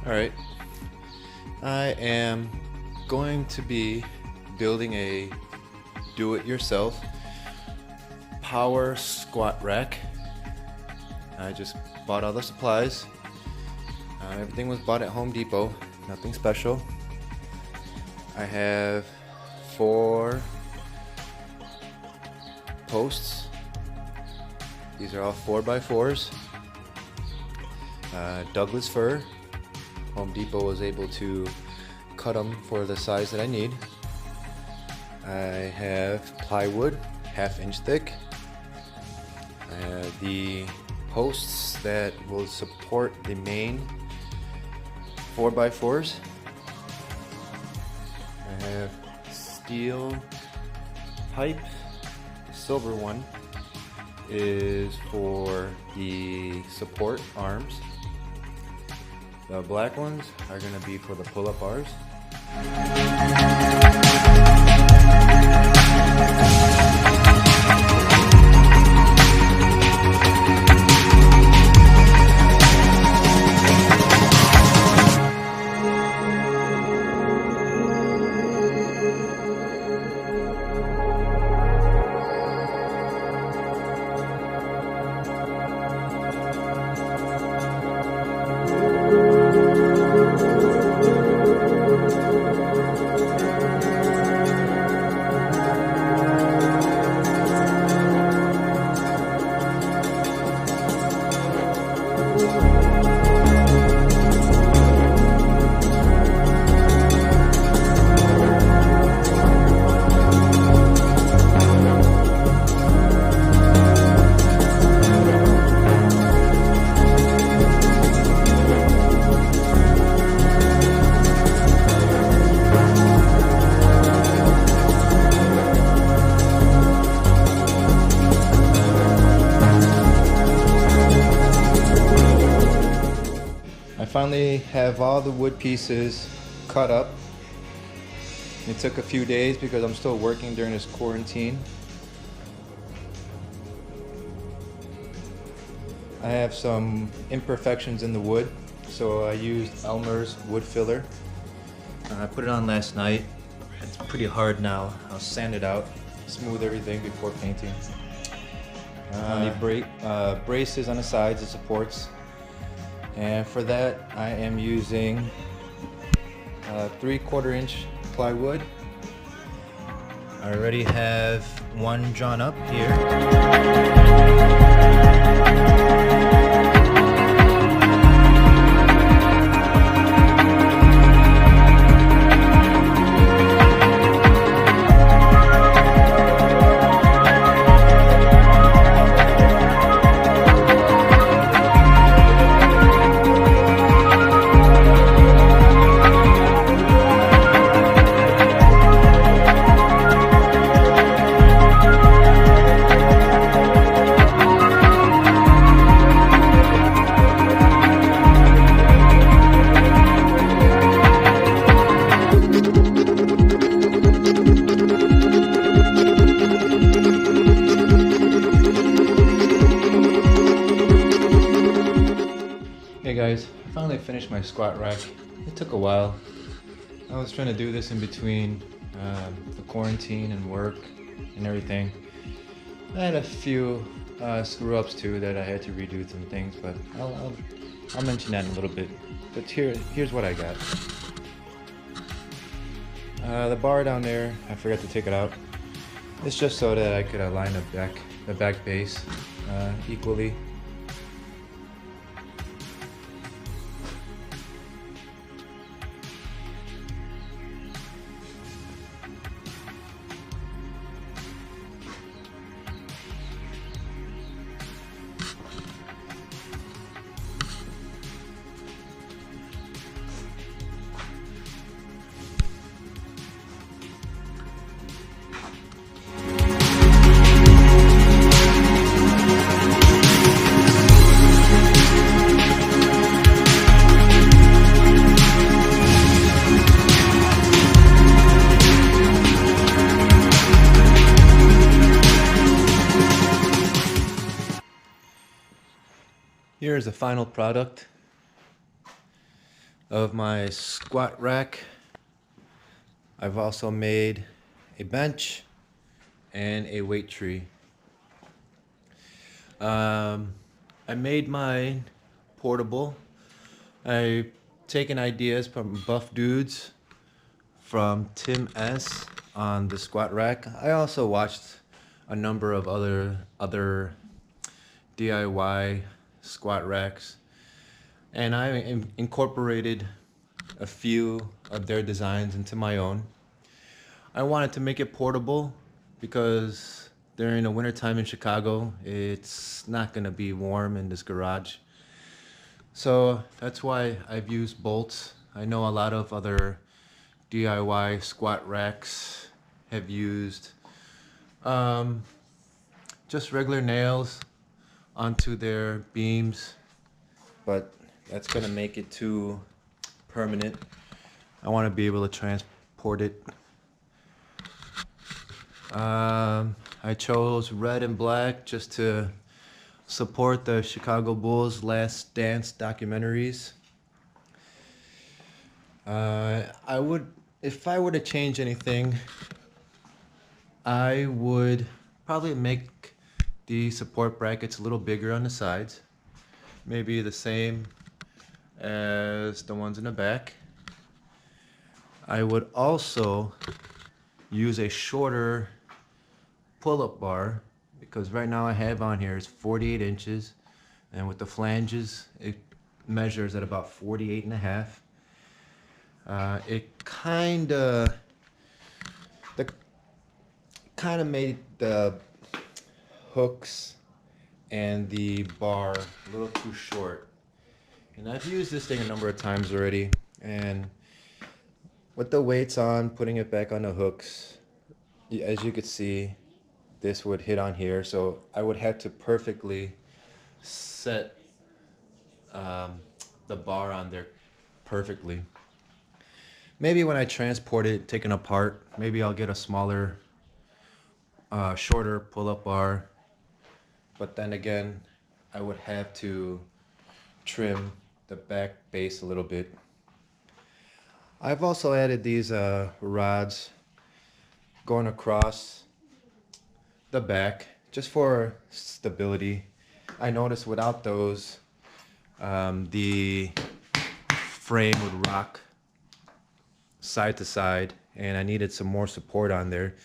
Alright, I am going to be building a do-it-yourself power squat rack. I just bought all the supplies. Everything was bought at Home Depot, nothing special. I have 4 posts. These are all 4x4s. Douglas fir. Home Depot was able to cut them for the size that I need. I have plywood, 1/2 inch thick. I have the posts that will support the main 4x4s. I have steel pipe. The silver one is for the support arms. The black ones are going to be for the pull-up bars. I finally have all the wood pieces cut up. It took a few days because I'm still working during this quarantine. I have some imperfections in the wood, so I used Elmer's wood filler. I put it on last night. It's pretty hard now. I'll sand it out, smooth everything before painting. The braces on the sides, the supports. And for that, I am using 3/4 inch plywood. I already have one drawn up here. Hey guys, I finally finished my squat rack. It took a while. I was trying to do this in between the quarantine and work and everything. I had a few screw ups too that I had to redo some things, but I'll mention that in a little bit. But here's what I got. The bar down there, I forgot to take it out. It's just so that I could align the back base equally. Here is the final product. of my squat rack. I've also made a bench and a weight tree. I made mine portable. I've taken ideas from Buff Dudes, from Tim S on the squat rack. I also watched a number of other DIY squat racks, and I incorporated a few of their designs into my own. I wanted to make it portable because during the wintertime in Chicago, it's not gonna be warm in this garage. So that's why I've used bolts. I know a lot of other DIY squat racks have used just regular nails onto their beams, but that's gonna make it too permanent. I want to be able to transport it. I chose red and black just to support the Chicago Bulls Last Dance documentaries. If I were to change anything, I would probably make the support brackets a little bigger on the sides, maybe the same as the ones in the back. I would also use a shorter pull-up bar, because right now I have on here is 48 inches, and with the flanges it measures at about 48 and a half. It kind of made the hooks and the bar a little too short, and I've used this thing a number of times already, and with the weights on, putting it back on the hooks, as you could see, this would hit on here, so I would have to perfectly set the bar on there perfectly. Maybe when I transport it, taken apart, maybe I'll get a smaller, shorter pull-up bar, but then again, I would have to trim the back base a little bit. I've also added these rods going across the back just for stability. I noticed without those, the frame would rock side to side, and I needed some more support on there.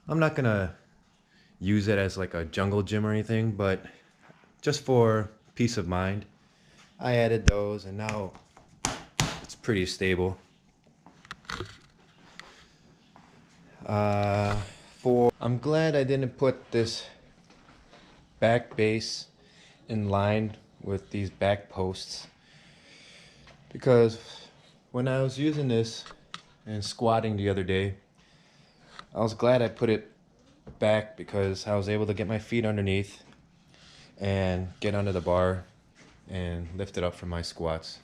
I'm not gonna use it as like a jungle gym or anything, but just for peace of mind, I added those, and now it's pretty stable. I'm glad I didn't put this back base in line with these back posts, because when I was using this and squatting the other day, I was glad I put it back because I was able to get my feet underneath and get under the bar and lift it up for my squats.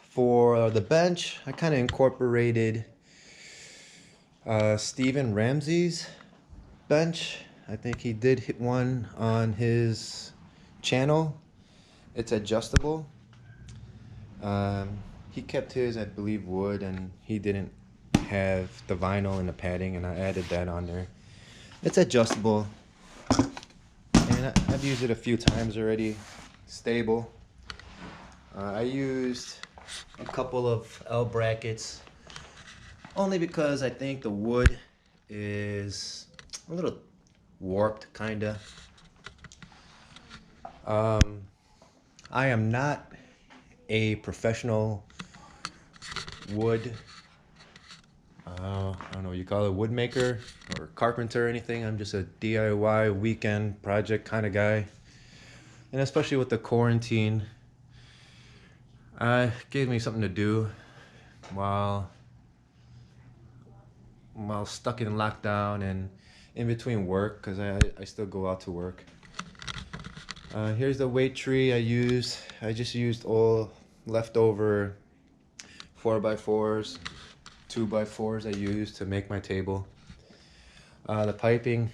For the bench, I kind of incorporated Steven Ramsey's bench. I think he did hit one on his channel. It's adjustable. He kept his, I believe, wood, and he didn't have the vinyl and the padding, and I added that on there. It's adjustable, and I've used it a few times already. Stable. I used a couple of L brackets only because I think the wood is a little warped, kinda. I am not a professional wood, I don't know what you call it, wood maker or carpenter or anything. I'm just a DIY weekend project kind of guy, and especially with the quarantine, it gave me something to do while stuck in lockdown and in between work, because I still go out to work. Here's the weight tree I use. I just used all leftover 4x4s, 2x4s I used to make my table. The piping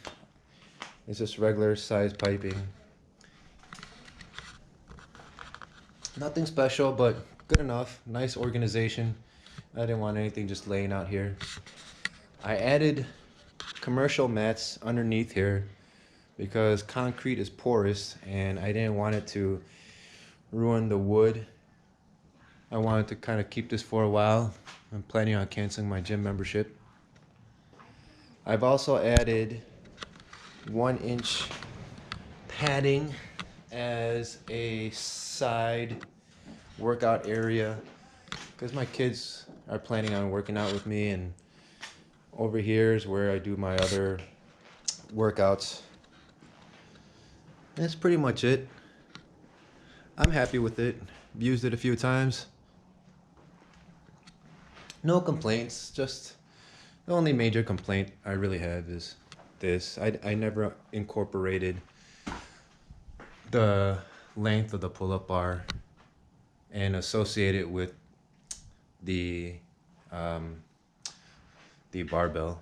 is just regular size piping. Nothing special, but good enough. Nice organization. I didn't want anything just laying out here. I added commercial mats underneath here because concrete is porous and I didn't want it to ruin the wood. I wanted to kind of keep this for a while. I'm planning on canceling my gym membership. I've also added 1-inch padding as a side workout area because my kids are planning on working out with me, and over here is where I do my other workouts. That's pretty much it. I'm happy with it. Used it a few times. No complaints, just the only major complaint I really have is this. I never incorporated the length of the pull-up bar and associate it with the barbell.